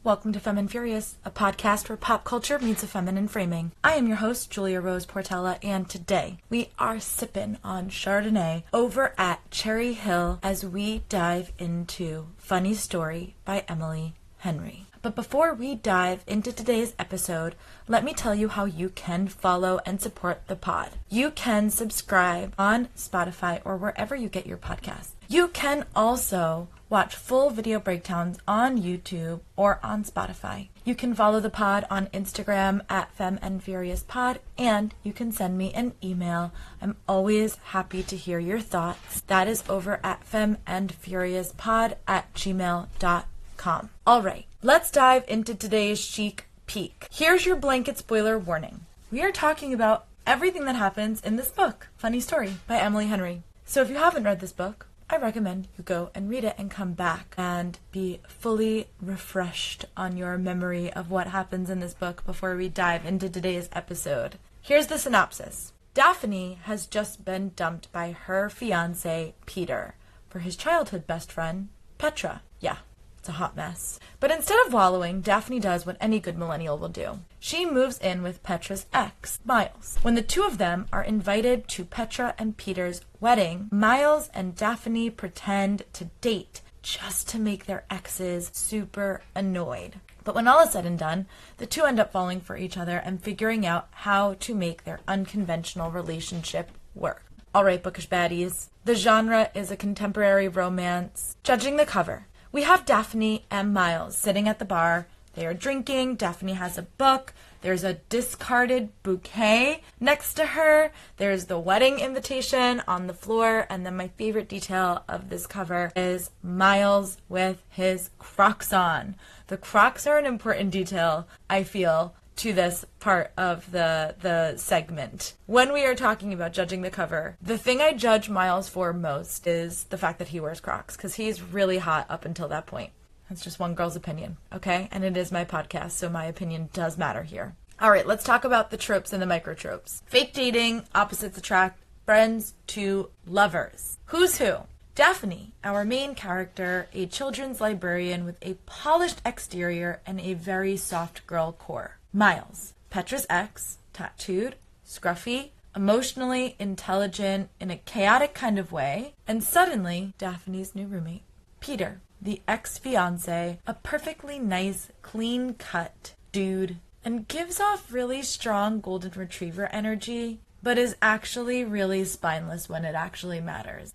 Welcome to Femme Furious, a podcast where pop culture meets a feminine framing. I am your host, Julia Rose Portela, and today we are sipping on Chardonnay over at Cherry Hill as we dive into Funny Story by Emily Henry. But before we dive into today's episode, let me tell you how you can follow and support the pod. You can subscribe on Spotify or wherever you get your podcasts. You can also watch full video breakdowns on YouTube or on Spotify. You can follow the pod on Instagram at FemmeandFuriousPod, and you can send me an email. I'm always happy to hear your thoughts. That is over at FemmeandFuriousPod@gmail.com. All right, let's dive into today's chic peek. Here's your blanket spoiler warning. We are talking about everything that happens in this book, Funny Story by Emily Henry. So if you haven't read this book, I recommend you go and read it and come back and be fully refreshed on your memory of what happens in this book before we dive into today's episode. Here's the synopsis. Daphne has just been dumped by her fiancé, Peter, for his childhood best friend, Petra. Yeah, it's a hot mess. But instead of wallowing, Daphne does what any good millennial will do. She moves in with Petra's ex, Miles. When the two of them are invited to Petra and Peter's wedding, Miles and Daphne pretend to date just to make their exes super annoyed. But when all is said and done, the two end up falling for each other and figuring out how to make their unconventional relationship work. Alright, bookish baddies. The genre is a contemporary romance. Judging the cover, we have Daphne and Miles sitting at the bar. They are drinking. Daphne has a book. There's a discarded bouquet next to her. There's the wedding invitation on the floor. And then my favorite detail of this cover is Miles with his Crocs on. The Crocs are an important detail, I feel, to this part of the segment. When we are talking about judging the cover, the thing I judge Miles for most is the fact that he wears Crocs, because he's really hot up until that point. That's just one girl's opinion, okay? And it is my podcast, so my opinion does matter here. All right, let's talk about the tropes and the micro-tropes. Fake dating, opposites attract, friends to lovers. Who's who? Daphne, our main character, a children's librarian with a polished exterior and a very soft girl core. Miles, Petra's ex, tattooed, scruffy, emotionally intelligent in a chaotic kind of way, and suddenly Daphne's new roommate. Peter, the ex-fiancé, a perfectly nice, clean-cut dude, and gives off really strong golden retriever energy, but is actually really spineless when it actually matters.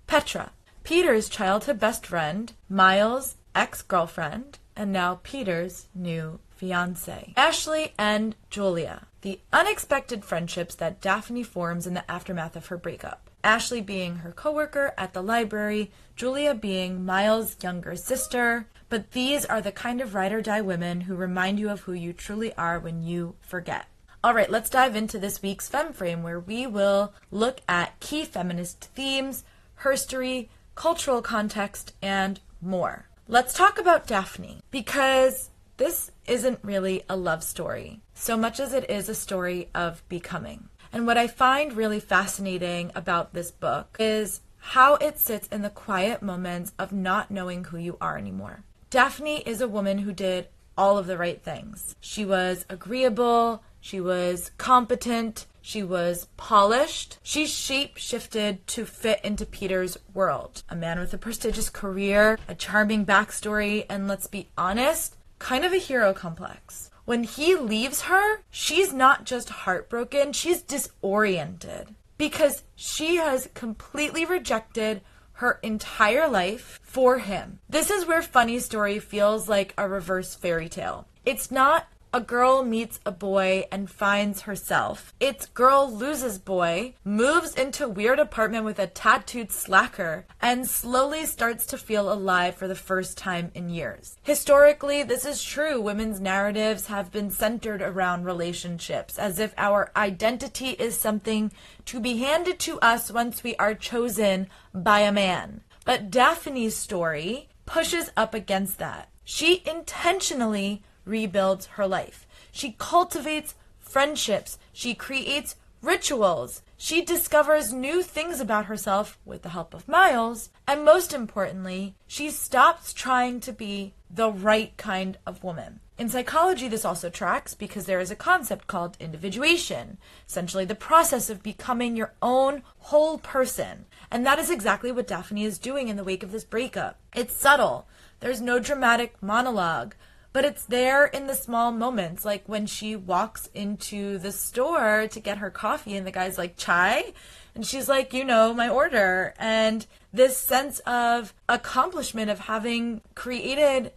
Petra, Peter's childhood best friend, Miles' ex-girlfriend, and now Peter's new fiancé. Ashley and Julia, the unexpected friendships that Daphne forms in the aftermath of her breakup. Ashley being her coworker at the library, Julia being Miles' younger sister. But these are the kind of ride-or-die women who remind you of who you truly are when you forget. All right, let's dive into this week's Femme Frame, where we will look at key feminist themes, herstory, cultural context, and more. Let's talk about Daphne, because this isn't really a love story, so much as it is a story of becoming. And what I find really fascinating about this book is how it sits in the quiet moments of not knowing who you are anymore. Daphne is a woman who did all of the right things. She was agreeable, she was competent, she was polished. She shape-shifted to fit into Peter's world. A man with a prestigious career, a charming backstory, and let's be honest, kind of a hero complex. When he leaves her, she's not just heartbroken, she's disoriented. Because she has completely rejected her entire life for him. This is where Funny Story feels like a reverse fairy tale. It's not a girl meets a boy and finds herself. It's girl loses boy, moves into weird apartment with a tattooed slacker, and slowly starts to feel alive for the first time in years. Historically, this is true. Women's narratives have been centered around relationships, as if our identity is something to be handed to us once we are chosen by a man. But Daphne's story pushes up against that. She intentionally rebuilds her life. She cultivates friendships. She creates rituals. She discovers new things about herself with the help of Miles. And most importantly, she stops trying to be the right kind of woman. In psychology, this also tracks because there is a concept called individuation, essentially the process of becoming your own whole person. And that is exactly what Daphne is doing in the wake of this breakup. It's subtle. There's no dramatic monologue, but it's there in the small moments, like when she walks into the store to get her coffee and the guy's like, chai? And she's like, you know, my order. And this sense of accomplishment of having created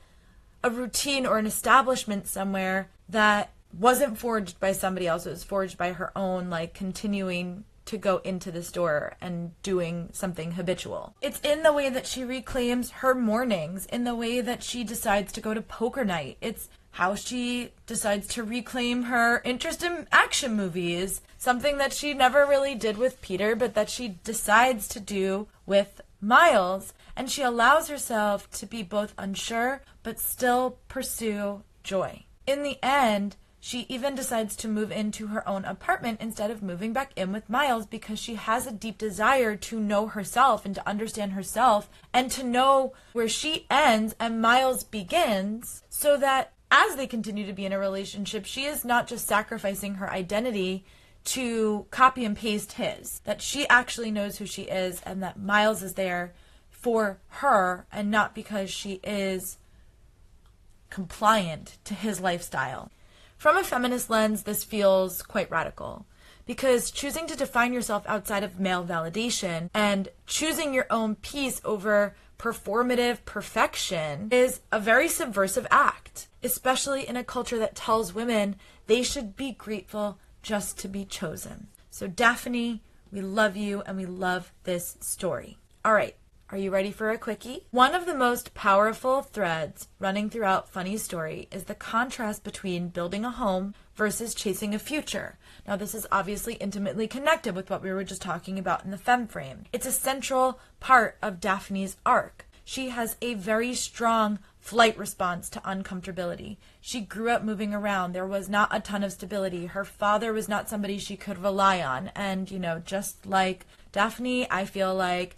a routine or an establishment somewhere that wasn't forged by somebody else. It was forged by her own, like, continuing to go into the store and doing something habitual. It's in the way that she reclaims her mornings, in the way that she decides to go to poker night. It's how she decides to reclaim her interest in action movies, something that she never really did with Peter, but that she decides to do with Miles. And she allows herself to be both unsure, but still pursue joy. In the end, she even decides to move into her own apartment instead of moving back in with Miles because she has a deep desire to know herself and to understand herself and to know where she ends and Miles begins, so that as they continue to be in a relationship, she is not just sacrificing her identity to copy and paste his, that she actually knows who she is and that Miles is there for her and not because she is compliant to his lifestyle. From a feminist lens, this feels quite radical because choosing to define yourself outside of male validation and choosing your own peace over performative perfection is a very subversive act, especially in a culture that tells women they should be grateful just to be chosen. So Daphne, we love you and we love this story. All right. Are you ready for a quickie? One of the most powerful threads running throughout Funny's story is the contrast between building a home versus chasing a future. Now, this is obviously intimately connected with what we were just talking about in the Femme frame. It's a central part of Daphne's arc. She has a very strong flight response to uncomfortability. She grew up moving around. There was not a ton of stability. Her father was not somebody she could rely on. And, just like Daphne, I feel like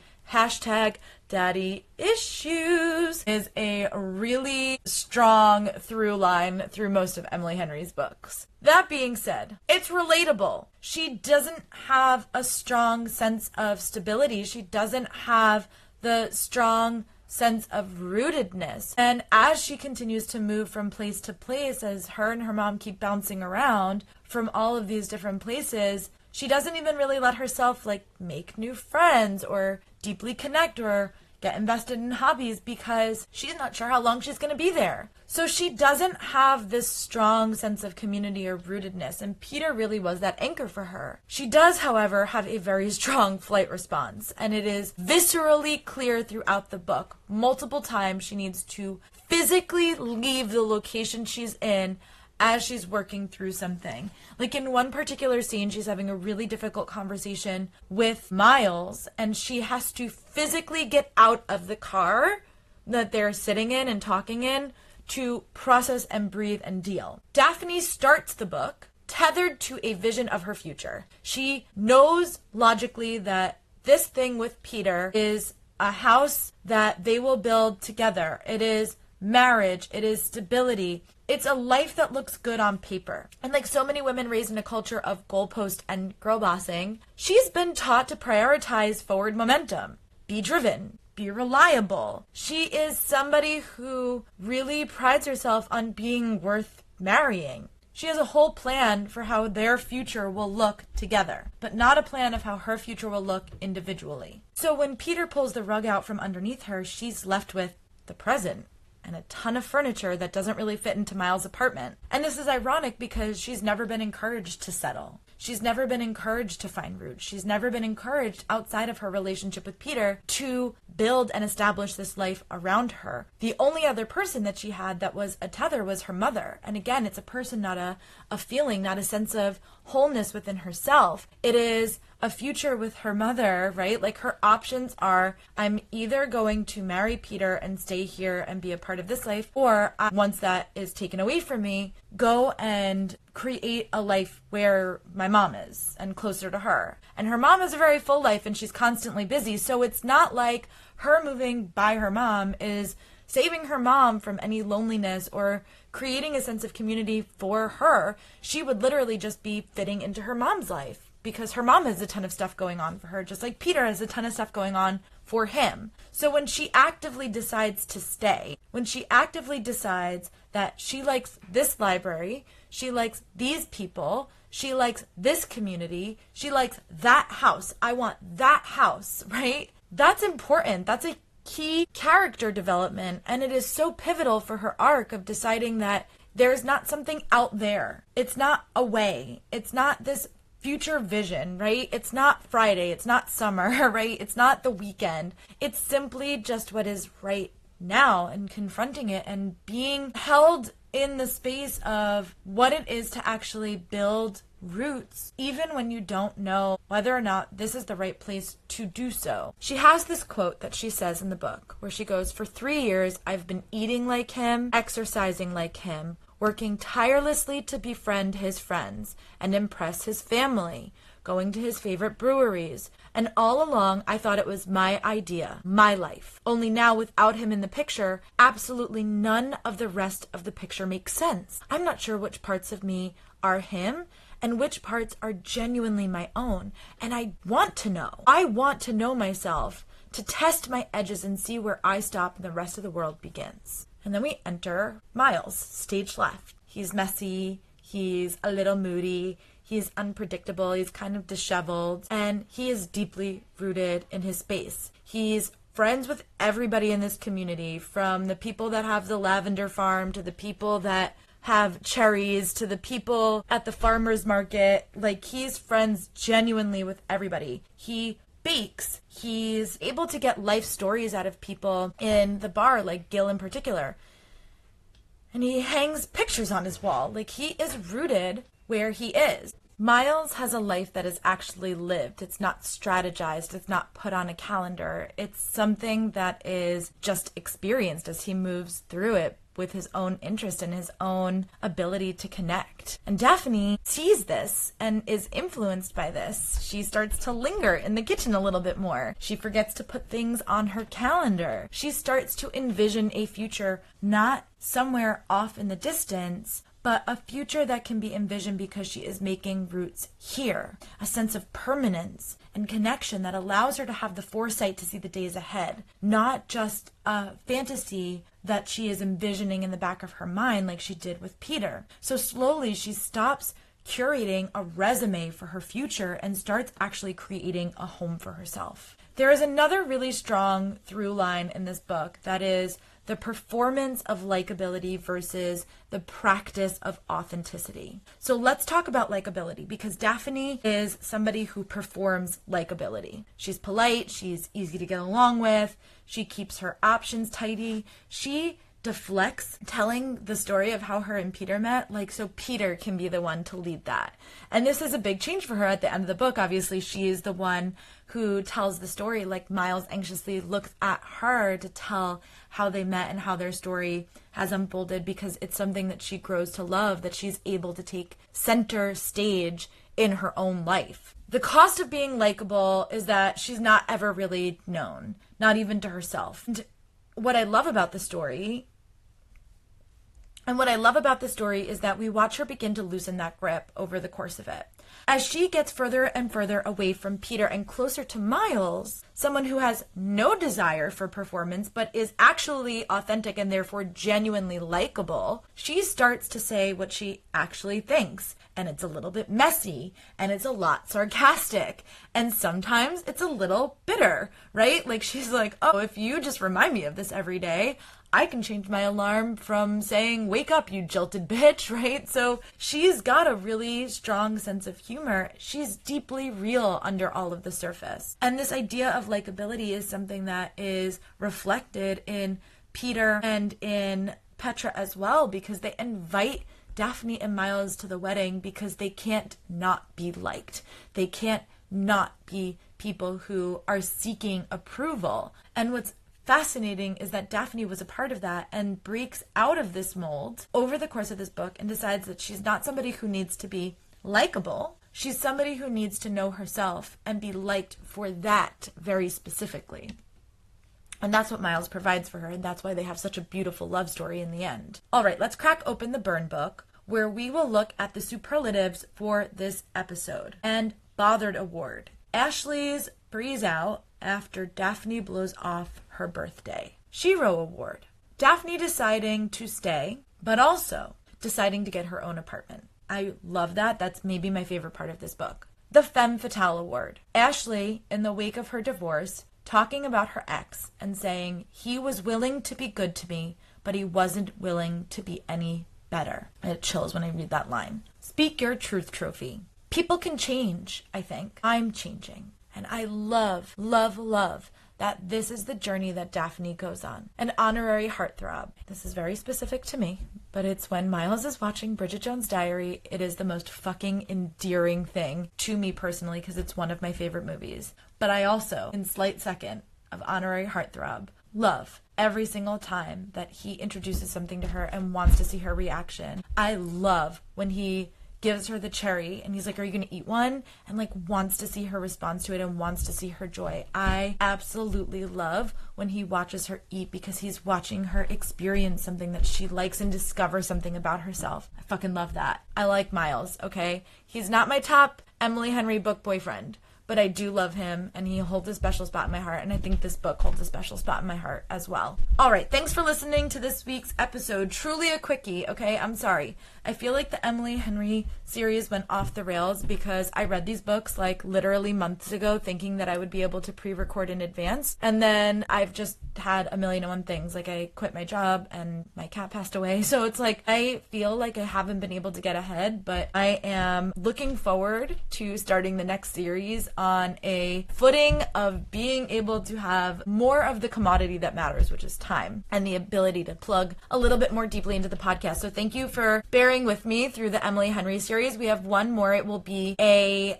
#daddy issues is a really strong through line through most of Emily Henry's books. That being said, it's relatable. She doesn't have a strong sense of stability. She doesn't have the strong sense of rootedness. And as she continues to move from place to place, as her and her mom keep bouncing around from all of these different places, she doesn't even really let herself make new friends or deeply connect or get invested in hobbies because she's not sure how long she's going to be there. So she doesn't have this strong sense of community or rootedness, and Peter really was that anchor for her. She does, however, have a very strong flight response, and it is viscerally clear throughout the book. Multiple times she needs to physically leave the location she's in as she's working through something. Like in one particular scene, she's having a really difficult conversation with Miles, and she has to physically get out of the car that they're sitting in and talking in to process and breathe and deal. Daphne starts the book tethered to a vision of her future. She knows logically that this thing with Peter is a house that they will build together. It is marriage. It is stability. It's a life that looks good on paper. And like so many women raised in a culture of goalpost and girl bossing, she's been taught to prioritize forward momentum, be driven, be reliable. She is somebody who really prides herself on being worth marrying. She has a whole plan for how their future will look together, but not a plan of how her future will look individually. So when Peter pulls the rug out from underneath her, she's left with the present and a ton of furniture that doesn't really fit into Miles' apartment. And this is ironic because she's never been encouraged to settle. She's never been encouraged to find roots. She's never been encouraged outside of her relationship with Peter to build and establish this life around her. The only other person that she had that was a tether was her mother. And again, it's a person, not a feeling, not a sense of wholeness within herself. It is a future with her mother, right? Like her options are, I'm either going to marry Peter and stay here and be a part of this life, or once that is taken away from me, go and create a life where my mom is and closer to her. And her mom has a very full life and she's constantly busy. So it's not like her moving by her mom is saving her mom from any loneliness or creating a sense of community for her. She would literally just be fitting into her mom's life because her mom has a ton of stuff going on for her, just like Peter has a ton of stuff going on for him. So when she actively decides to stay, when she actively decides that she likes this library, she likes these people, she likes this community, she likes that house, I want that house, right? That's important. That's a key character development, and it is so pivotal for her arc of deciding that there's not something out there. It's not a way. It's not this future vision, right? It's not Friday. It's not summer, right? It's not the weekend. It's simply just what is right now and confronting it and being held in the space of what it is to actually build roots, even when you don't know whether or not this is the right place to do so. She has this quote that she says in the book where she goes, "For 3 years, I've been eating like him, exercising like him, working tirelessly to befriend his friends and impress his family, going to his favorite breweries. And all along, I thought it was my idea, my life. Only now, without him in the picture, absolutely none of the rest of the picture makes sense. I'm not sure which parts of me are him and which parts are genuinely my own. And I want to know. I want to know myself, to test my edges and see where I stop and the rest of the world begins." And then we enter Miles, stage left. He's messy, he's a little moody, he's unpredictable, he's kind of disheveled, and he is deeply rooted in his space. He's friends with everybody in this community, from the people that have the lavender farm to the people that have cherries to the people at the farmer's market. Like, he's friends genuinely with everybody. He bakes. He's able to get life stories out of people in the bar, like Gil in particular. And he hangs pictures on his wall. Like, he is rooted where he is. Miles has a life that is actually lived. It's not strategized. It's not put on a calendar. It's something that is just experienced as he moves through it with his own interest and his own ability to connect. And Daphne sees this and is influenced by this. She starts to linger in the kitchen a little bit more. She forgets to put things on her calendar. She starts to envision a future not somewhere off in the distance, but a future that can be envisioned because she is making roots here. A sense of permanence and connection that allows her to have the foresight to see the days ahead, not just a fantasy that she is envisioning in the back of her mind like she did with Peter. So slowly she stops curating a resume for her future and starts actually creating a home for herself. There is another really strong through line in this book that is the performance of likability versus the practice of authenticity. So let's talk about likability, because Daphne is somebody who performs likability. She's polite, she's easy to get along with, she keeps her options tidy, she deflects telling the story of how her and Peter met, like, so Peter can be the one to lead that. And this is a big change for her at the end of the book. Obviously, she is the one who tells the story. Like, Miles anxiously looks at her to tell how they met and how their story has unfolded, because it's something that she grows to love, that she's able to take center stage in her own life. The cost of being likable is that she's not ever really known, not even to herself. And what I love about the story is that we watch her begin to loosen that grip over the course of it. As she gets further and further away from Peter and closer to Miles, someone who has no desire for performance but is actually authentic and therefore genuinely likable, she starts to say what she actually thinks. And it's a little bit messy, and it's a lot sarcastic, and sometimes it's a little bitter, right? Like, she's like, oh, if you just remind me of this every day, I can change my alarm from saying, wake up, you jilted bitch, right? So she's got a really strong sense of humor. She's deeply real under all of the surface. And this idea of likability is something that is reflected in Peter and in Petra as well, because they invite Daphne and Miles to the wedding because they can't not be liked. They can't not be people who are seeking approval. And what's fascinating is that Daphne was a part of that and breaks out of this mold over the course of this book and decides that she's not somebody who needs to be likable. She's somebody who needs to know herself and be liked for that very specifically. And that's what Miles provides for her, and that's why they have such a beautiful love story in the end. All right, let's crack open the burn book, where we will look at the superlatives for this episode. And bothered award. Ashley's breeze out after Daphne blows off her birthday. Shiro award. Daphne deciding to stay, but also deciding to get her own apartment. I love that. That's maybe my favorite part of this book. The Femme Fatale award. Ashley, in the wake of her divorce, talking about her ex and saying he was willing to be good to me, but he wasn't willing to be any better. It chills when I read that line. Speak your truth trophy. People can change, I think. I'm changing. And I love, love, love that this is the journey that Daphne goes on. An honorary heartthrob. This is very specific to me, but it's when Miles is watching Bridget Jones' Diary. It is the most fucking endearing thing to me personally because it's one of my favorite movies. But I also, in slight second of honorary heartthrob, love every single time that he introduces something to her and wants to see her reaction. I love when he gives her the cherry and he's like, are you gonna eat one? And like wants to see her response to it and wants to see her joy. I absolutely love when he watches her eat because he's watching her experience something that she likes and discover something about herself. I fucking love that. I like Miles, okay? He's not my top Emily Henry book boyfriend, but I do love him, and he holds a special spot in my heart, and I think this book holds a special spot in my heart as well. All right, thanks for listening to this week's episode. Truly a quickie, okay? I'm sorry. I feel like the Emily Henry series went off the rails because I read these books like literally months ago thinking that I would be able to pre-record in advance, and then I've just had a million and one things. Like I quit my job and my cat passed away, so it's like I feel like I haven't been able to get ahead, but I am looking forward to starting the next series on a footing of being able to have more of the commodity that matters, which is time, and the ability to plug a little bit more deeply into the podcast. So thank you for bearing with me through the Emily Henry series. We have one more. It will be a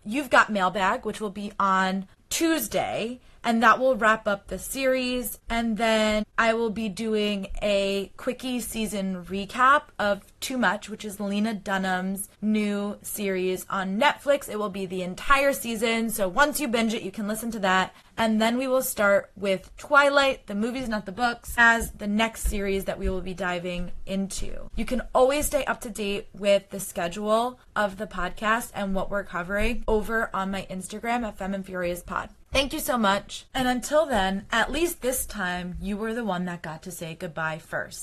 You've Got Mailbag, which will be on Tuesday, and that will wrap up the series. And then I will be doing a Quickie season recap of Too Much, which is Lena Dunham's new series on Netflix. It will be the entire season, so once you binge it, you can listen to that. And then we will start with Twilight, the movies, not the books, as the next series that we will be diving into. You can always stay up to date with the schedule of the podcast and what we're covering over on my Instagram at Femme Furious Pod. Thank you so much. And until then, at least this time, you were the one that got to say goodbye first.